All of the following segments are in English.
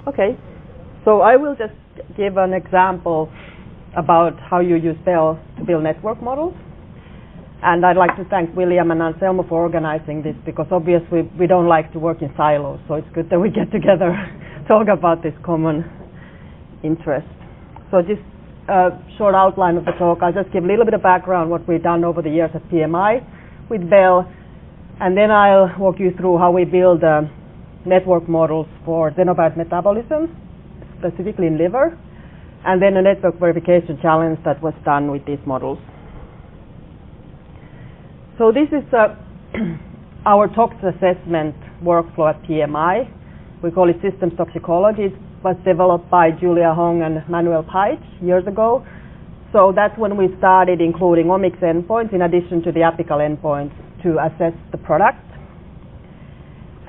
Okay, so I will just give an example about how you use BEL to build network models. And I'd like to thank William and Anselmo for organizing this, because obviously we don't like to work in silos, so it's good that we get together, talk about this common interest. So just a short outline of the talk. I'll just give a little bit of background what we've done over the years at PMI with BEL, and then I'll walk you through how we build network models for xenobiotic metabolism, specifically in liver, and then a network verification challenge that was done with these models. So this is our tox assessment workflow at PMI. We call it systems toxicology. It was developed by Julia Hong and Manuel Paich years ago. So that's when we started including omics endpoints in addition to the apical endpoints to assess the product.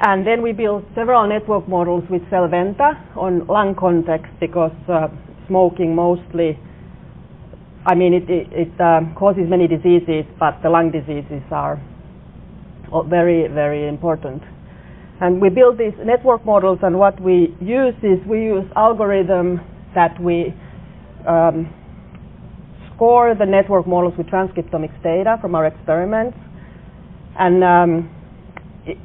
And then we built several network models with Solventa on lung context, because smoking mostly, I mean, it causes many diseases, but the lung diseases are very, very important. And we build these network models, and what we use is we use algorithm that we score the network models with transcriptomics data from our experiments, and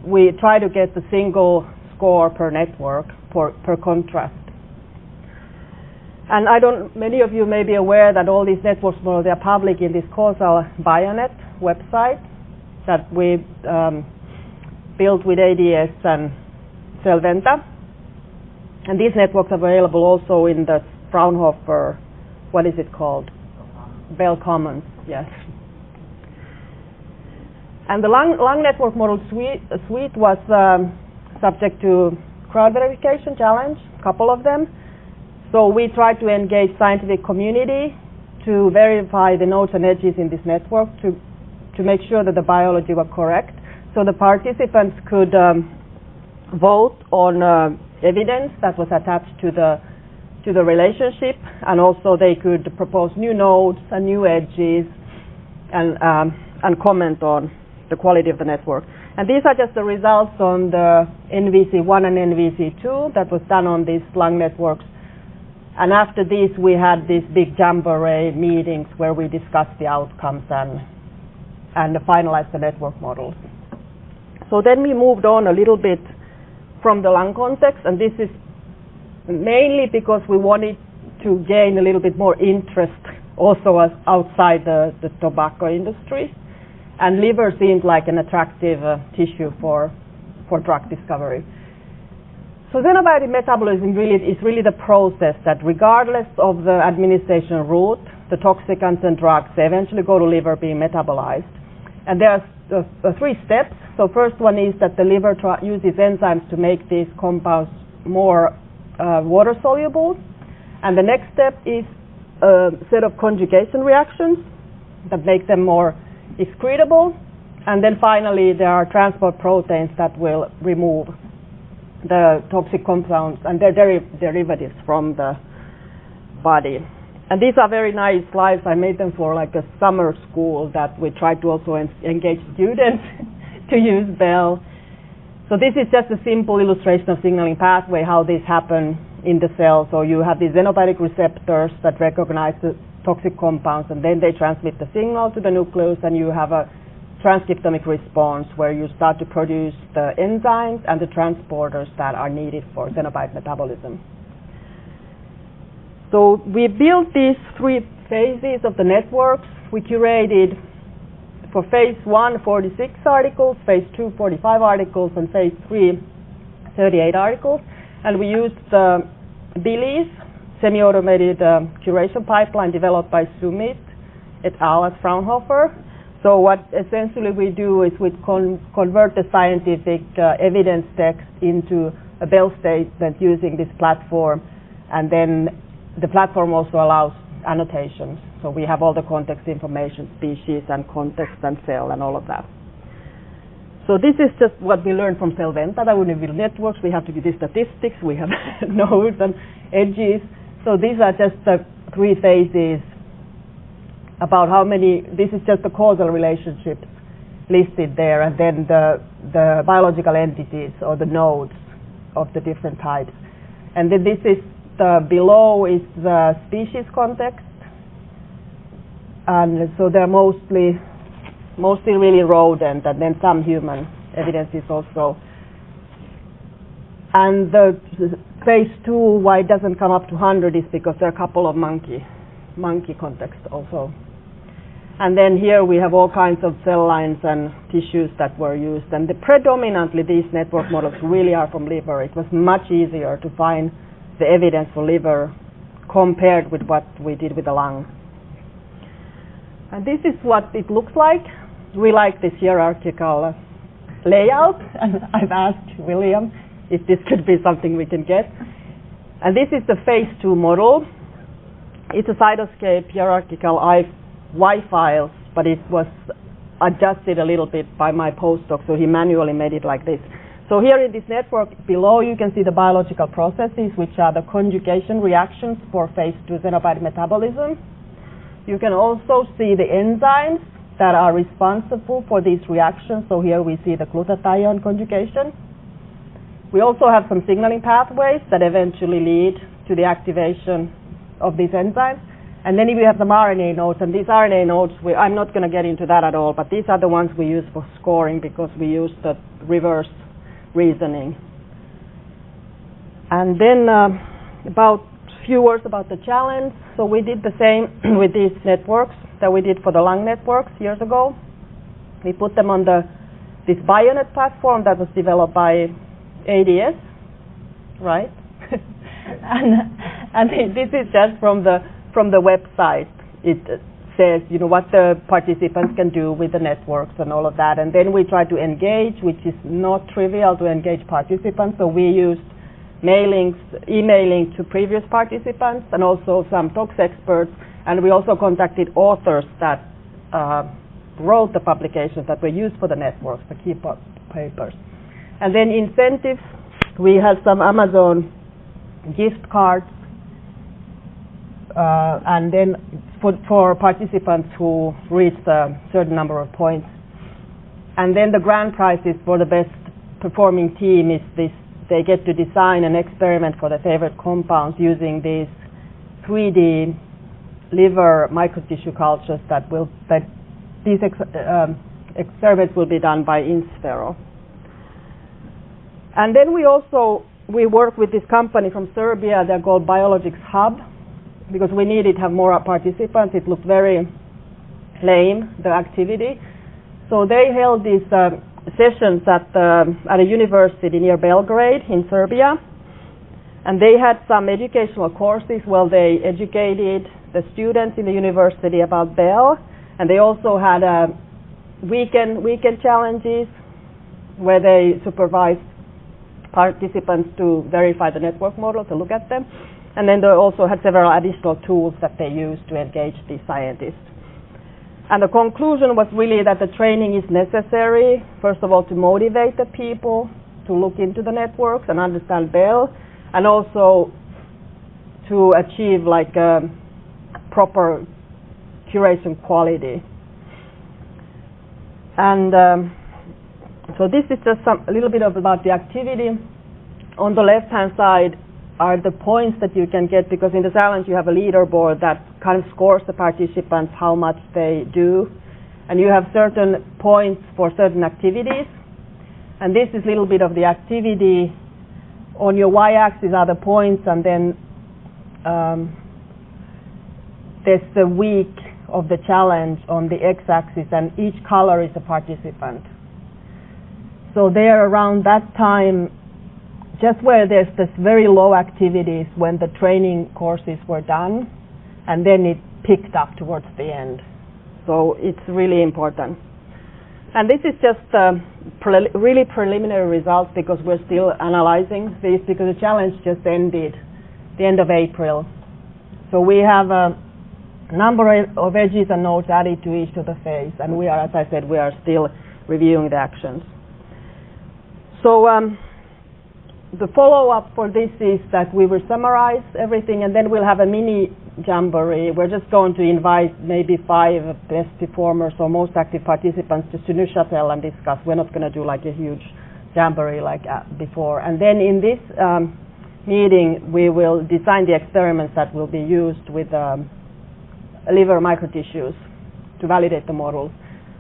we try to get the single score per network per contrast. And many of you may be aware that all these network models, they are public in this causal Bionet website that we built with ADS and Solventa. And these networks are available also in the Fraunhofer, what is it called? BEL Commons, yes. And the lung network model suite was subject to crowd verification challenge, a couple of them. So we tried to engage scientific community to verify the nodes and edges in this network to make sure that the biology was correct. So the participants could vote on evidence that was attached to the relationship, and also they could propose new nodes and new edges and comment on the quality of the network. And these are just the results on the NVC1 and NVC2 that was done on these lung networks. And after this, we had these big Jamboree meetings where we discussed the outcomes and finalized the network models. So then we moved on a little bit from the lung context, and this is mainly because we wanted to gain a little bit more interest also as outside the tobacco industry. And liver seemed like an attractive tissue for drug discovery. So xenobiotic metabolism is really the process that, regardless of the administration route, the toxicants and drugs, they eventually go to liver being metabolized. And there are three steps. So first one is that the liver uses enzymes to make these compounds more water soluble. And the next step is a set of conjugation reactions that make them more excretable. And then finally, there are transport proteins that will remove the toxic compounds and their derivatives from the body. And these are very nice slides. I made them for like a summer school that we try to also engage students to use BEL. So this is just a simple illustration of signaling pathway, how this happens in the cell. So you have these xenobiotic receptors that recognize the toxic compounds, and then they transmit the signal to the nucleus, and you have a transcriptomic response where you start to produce the enzymes and the transporters that are needed for xenobiotic metabolism. So we built these three phases of the networks. We curated for phase 1 46 articles, phase 2 45 articles, and phase 3 38 articles. And we used the BEL's semi-automated curation pipeline developed by Sumit et al. At Fraunhofer. So what essentially we do is we convert the scientific evidence text into a BEL statement using this platform, and then the platform also allows annotations. So we have all the context information, species and context and cell and all of that. So this is just what we learned from Solventa, that when we build networks, we have to do the statistics, we have nodes and edges. So these are just the three phases about how many, this is just the causal relationships listed there, and then the biological entities or the nodes of the different types. And then this is below is the species context. And so they're mostly really rodent, and then some human evidence is also. And the phase 2, why it doesn't come up to 100 is because there are a couple of monkey contexts also. And then here we have all kinds of cell lines and tissues that were used. And predominantly these network models really are from liver. It was much easier to find the evidence for liver compared with what we did with the lung. And this is what it looks like. We like this hierarchical layout. And I've asked William if this could be something we can get. And this is the phase 2 model. It's a cytoscape hierarchical Y files, but it was adjusted a little bit by my postdoc, so he manually made it like this. So here in this network below, you can see the biological processes, which are the conjugation reactions for phase 2 xenobiotic metabolism. You can also see the enzymes that are responsible for these reactions. So here we see the glutathione conjugation. We also have some signaling pathways that eventually lead to the activation of these enzymes. And then we have the RNA nodes, and these RNA nodes, I'm not going to get into that at all, but these are the ones we use for scoring because we use the reverse reasoning. And then about a few words about the challenge. So we did the same with these networks that we did for the lung networks years ago. We put them on this Bionet platform that was developed by ADS, right? and this is just from the website. It says, what the participants can do with the networks and all of that. And then we try to engage, which is not trivial to engage participants. So we used emailing to previous participants and also some tox experts. And we also contacted authors that wrote the publications that were used for the networks, the key papers. And then incentives, we had some Amazon gift cards. And then for participants who reached a certain number of points. And then the grand prizes for the best performing team is this: they get to design an experiment for their favorite compounds using these 3D liver microtissue cultures that these experiments will be done by Inspero. And then we work with this company from Serbia. They're called Biologics Hub, because we needed to have more participants. It looked very lame, the activity. So they held these sessions at a university near Belgrade in Serbia. And they had some educational courses where they educated the students in the university about BEL. And they also had weekend challenges where they supervised participants to verify the network model, to look at them. And then they also had several additional tools that they used to engage these scientists. And the conclusion was really that the training is necessary, first of all, to motivate the people to look into the networks and understand BEL, and also to achieve like a proper curation quality. And so this is just a little bit about the activity. On the left-hand side are the points that you can get, because in the challenge you have a leaderboard that kind of scores the participants how much they do, and you have certain points for certain activities. And this is a little bit of the activity. On your y-axis are the points, and then there's the week of the challenge on the x-axis, and each color is a participant. So there around that time, just where there's this very low activities when the training courses were done, and then it picked up towards the end. So it's really important. And this is just really preliminary results, because we're still analyzing this, because the challenge just ended the end of April. So we have a number of edges and nodes added to each of the phase, and we are, as I said, we are still reviewing the actions. So the follow-up for this is that we will summarize everything, and then we'll have a mini Jamboree. We're just going to invite maybe 5 best performers or most active participants to Neuchâtel and discuss. We're not going to do like a huge Jamboree like before. And then in this meeting, we will design the experiments that will be used with liver microtissues to validate the models.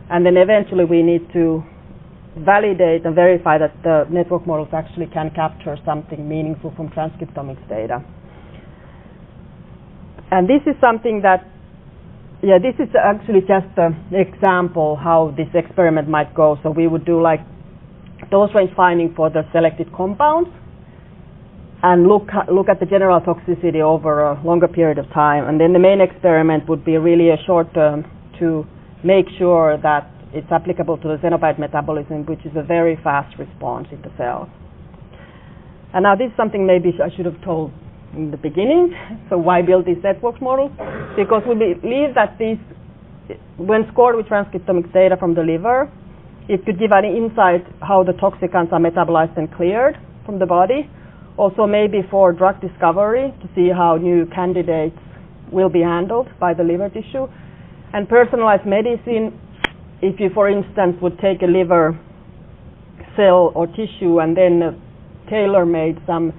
And then eventually we need to validate and verify that the network models actually can capture something meaningful from transcriptomics data. And this is something that, this is actually just an example how this experiment might go. So we would do like dose range finding for the selected compounds and look at the general toxicity over a longer period of time. And then the main experiment would be really a short term to make sure that it's applicable to the xenobiotic metabolism, which is a very fast response in the cell. And now this is something maybe I should have told in the beginning. So why build these network models? Because we believe that these, when scored with transcriptomics data from the liver, it could give an insight how the toxicants are metabolized and cleared from the body. Also maybe for drug discovery to see how new candidates will be handled by the liver tissue. And personalized medicine, if you, for instance, would take a liver cell or tissue and then tailor-made some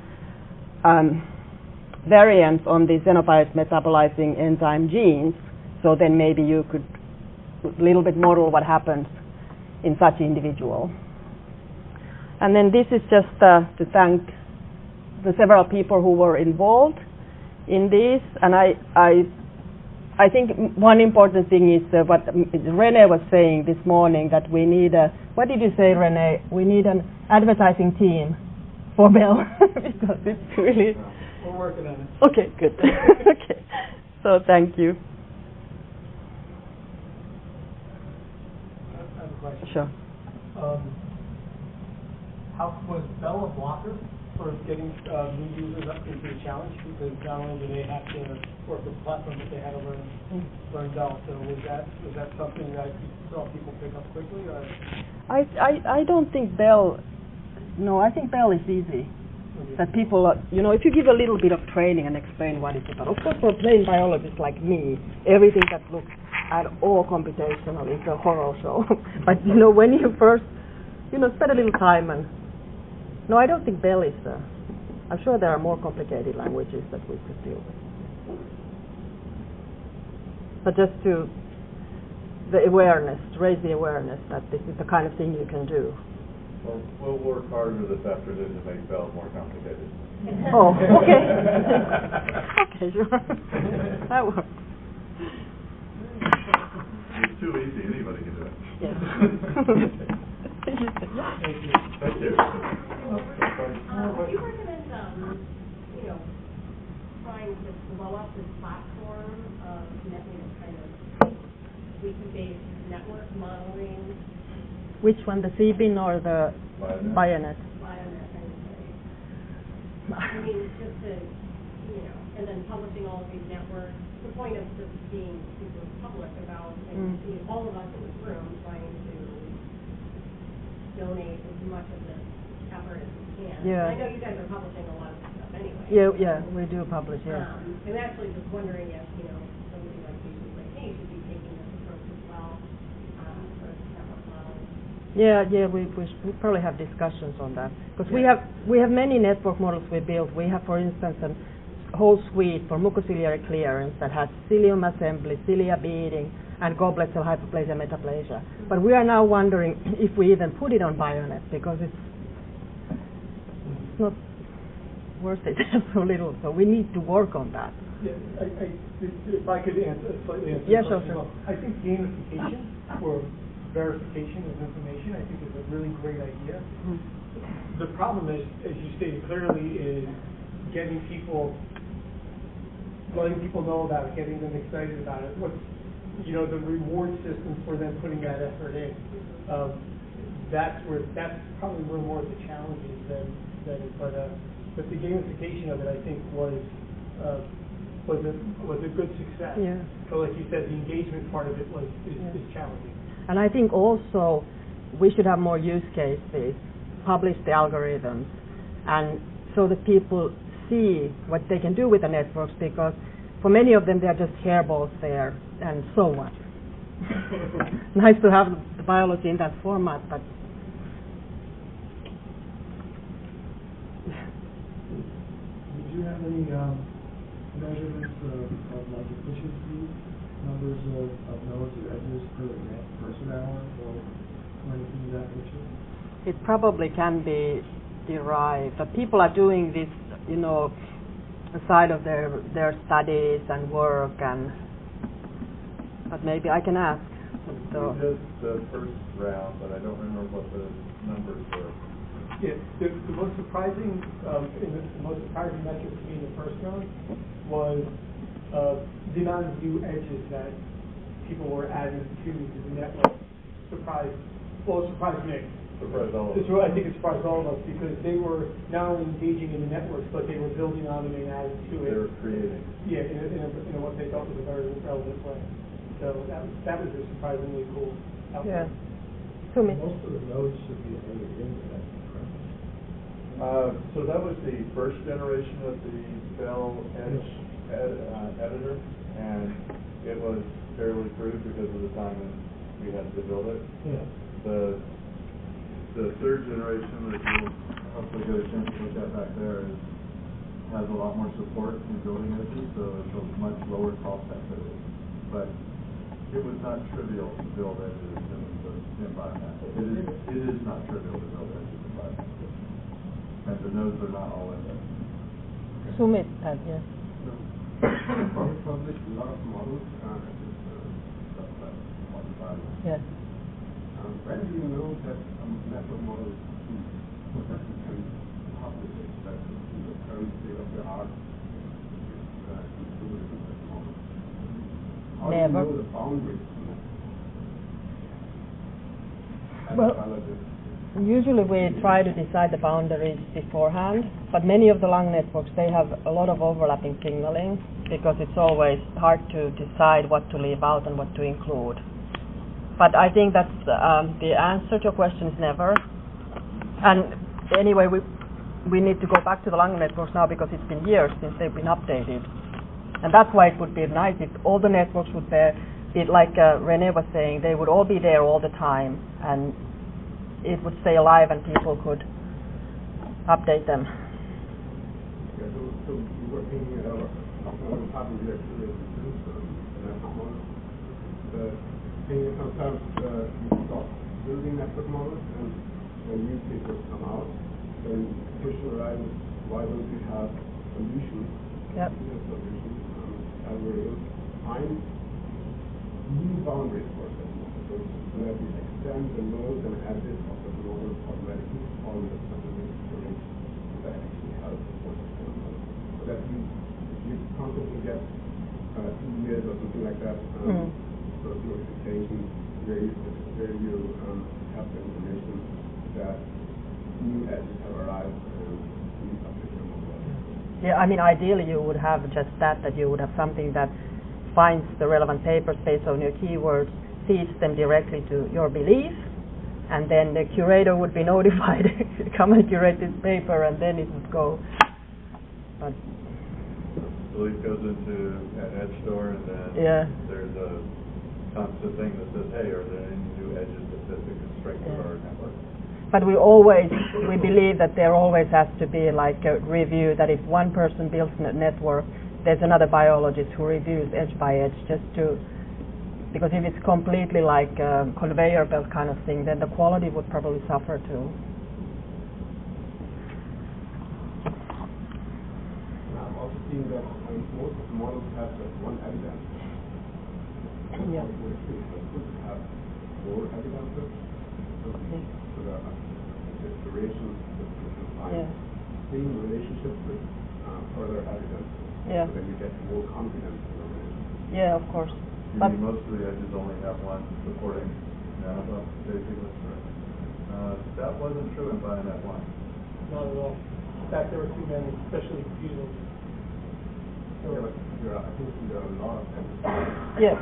variants on the xenobiotic metabolizing enzyme genes, so then maybe you could a little bit model what happens in such individual. And then this is just to thank the several people who were involved in this. And I think one important thing is what Renee was saying this morning, that we need a, what did you say, Renee? We need an advertising team for BEL because it's really... We're working on it. Okay, good. Okay, so thank you. I have a question. Sure. How was BEL a blocker for getting new users up into the challenge? Because not only do they have to work with the platform, but they had to learn BEL. So was that something that you saw people pick up quickly? Or? I don't think BEL. No, I think BEL is easy. That people, if you give a little bit of training and explain what it's about. Of course, for plain biologists like me, everything that looks at all computational is a horror show. But when you first, spend a little time and. No, I don't think BEL is. I'm sure there are more complicated languages that we could deal with. But just to raise the awareness that this is the kind of thing you can do. Well, we'll work harder this afternoon to make BEL more complicated. Oh, okay. Okay, sure. That works. It's too easy. Anybody can do it. Yes. Thank you. Thank you. Do you recommend, trying to develop this platform of kind of wiki-based network modeling? Which one, the CBIN or the Bionet? Bionet, I would say. I mean, just to, and then publishing all of these networks. The point of just being super public about all of us in this room trying to donate as much of this effort as we can. Yeah. I know you guys are publishing a lot of this stuff anyway. Yeah, we do publish, yeah. I'm actually just wondering if, somebody like you should be taking this approach as well for network modeling. Yeah, we probably have discussions on that. Because we have many network models we built. We have, for instance, a whole suite for mucociliary clearance that has cilium assembly, cilia beading, and goblet cell hyperplasia, metaplasia. But we are now wondering if we even put it on Bionet, because it's not worth it so little. So we need to work on that. Yeah, if I could slightly answer. Yeah, sure. I think gamification or verification of information, I think, is a really great idea. Mm-hmm. The problem is, as you stated clearly, is letting people know about it, getting them excited about it. The reward system for them putting that effort in. That's probably where more of the challenge is than but the gamification of it, I think, was a good success. Yeah. So, like you said, the engagement part of it is challenging. And I think also we should have more use cases, publish the algorithms, and so that people see what they can do with the networks, because for many of them, they're just hairballs there, and so what? Nice to have the biology in that format, but I have any measurements of like efficiency, numbers of nodes or edges per net person hour, or anything of that nature? It probably can be derived, but people are doing this, aside of their studies and work, but maybe I can ask. So we did the first round, but I don't remember what the numbers were. Yeah, the most surprising, the most surprising metric to me in the first round was the amount of new edges that people were adding to the network. Surprised me. Surprised all of us. I think it surprised all of us because they were not only engaging in the networks, but they were building on them and adding to it. They were creating. Yeah, in what they thought was a very relevant way. So that was a surprisingly cool outcome. Yeah. Most of the nodes should be internet. So that was the first generation of the BEL Edge editor, and it was fairly crude because of the time that we had to build it. Yeah. The third generation that you'll hopefully get a chance to look at back there has a lot more support in building edges, so it's a much lower cost activity. But it was not trivial to build edges in biomass. It is not trivial to build edges in biomass. And the nodes are not all in there. Sumit, yes. You published a lot of models Yes. when do you know that a network model is true? That you can publish it, that in the current state of the art is included in that model? How do you Never. know the boundaries to that? Well, usually we try to decide the boundaries beforehand, but many of the long networks, they have a lot of overlapping signaling because it's always hard to decide what to leave out and what to include. But I think that's the answer to your question is never. And anyway, we need to go back to the long networks now because it's been years since they've been updated. And that's why it would be nice if all the networks would be like Rene was saying, they would all be there all the time, and it would stay alive and people could update them. Yeah, so you were thinking about having the experience sometimes you stop building network models, and when new papers come out, then the question arises, why don't we have solutions, algorithms, find new boundaries for that model, so that we extend the nodes and edges of the model automatically on the range that actually helps for the model. So that you constantly get 2 years or something like that, sort of notification where you have the information that new edges have arrived and new subject model. Yeah, I mean, ideally you would have just that you would have something that finds the relevant papers based on your keywords, feeds them directly to your belief, and then the curator would be notified, come and curate this paper, and then it would go. But belief goes into an edge store, and then there's a constant thing that says, hey, are there any new edges that fit the constraints of our network? But we believe that there always has to be like a review, that if one person builds a network, there's another biologist who reviews edge by edge, because if it's completely like a conveyor belt kind of thing, then the quality would probably suffer too. I've also seen that most of the models have just one evidence. Yeah. It would have more evidences, so the duration can find same relationships with further evidence. Yeah. So then you get more confidence in the relationship. Yeah, of course. You mean most of the edges only have one supporting nanobase that wasn't true in Bionet 1. Not at all. In fact, there were too many, especially fusions. I think there are a lot of evidences. Yeah.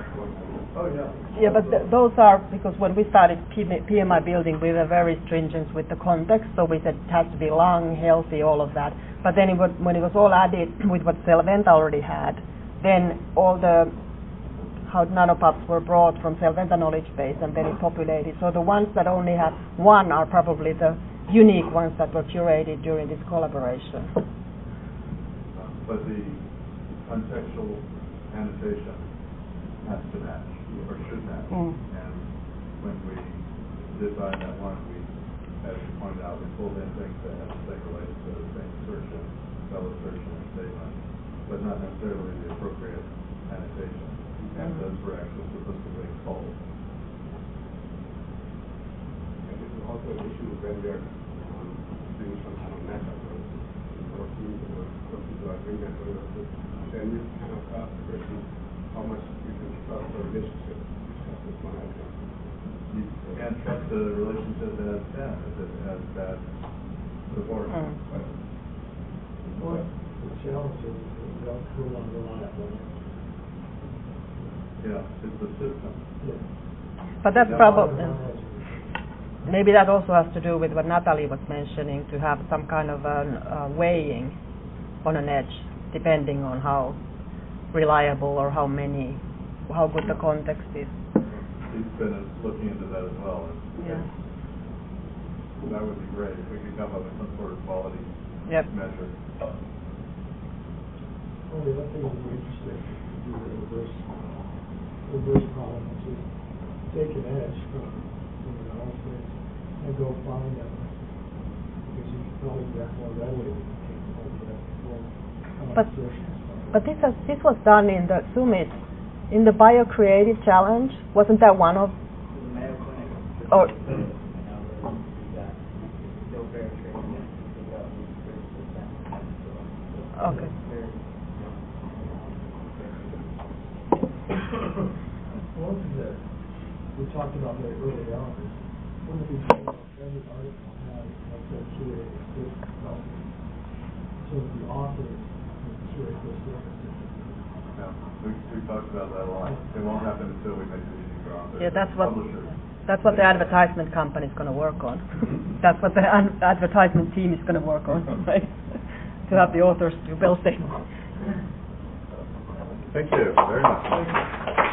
Oh, yeah. Yeah, but those are, because when we started PMI building, we were very stringent with the context, so we said it has to be long, healthy, all of that. But then when it was all added with what Selventa already had, then all the how nanopops were brought from Selventa knowledge base, and then it populated. So the ones that only have one are probably the unique ones that were curated during this collaboration. but the contextual annotation has to match, or should match. And when we designed that one, we, as you pointed out, we pulled in things that have to stay related to the same assertion, fellow assertion and statement, but not necessarily the appropriate annotation. And those were actually statistically exposed. And this is also an issue when we are doing some kind of meta analysis. Or some people are doing meta analysis, then you kind of ask the question how much you can trust the relationship which has this one outcome. You can't trust the relationship that has 10 if it has bad support. Well, the challenge is that we don't rely on one. Yeah, it's the system. Yeah. But that's probably, maybe that also has to do with what Natalie was mentioning, to have some kind of weighing on an edge, depending on how reliable or how good the context is. He's been looking into that as well. Yeah. That would be great if we could come up with some sort of quality measure. Only one thing would be interesting to do the reverse problem, which is take an edge from an analysis and go find them, because you can probably get more readily But this was done in the summit, in the Bio-Creative Challenge. Wasn't that one of? Or okay. One thing that we talked about very early on is one of these every article has a curated system. So the author curate those differences. Yeah, we talked about that a lot. It won't happen until we make it easy for authors. Yeah, Publishers. that's what the advertisement company is going to work on. That's what the advertisement team is going to work on, right? To have the authors do bill statements. Thank you very much.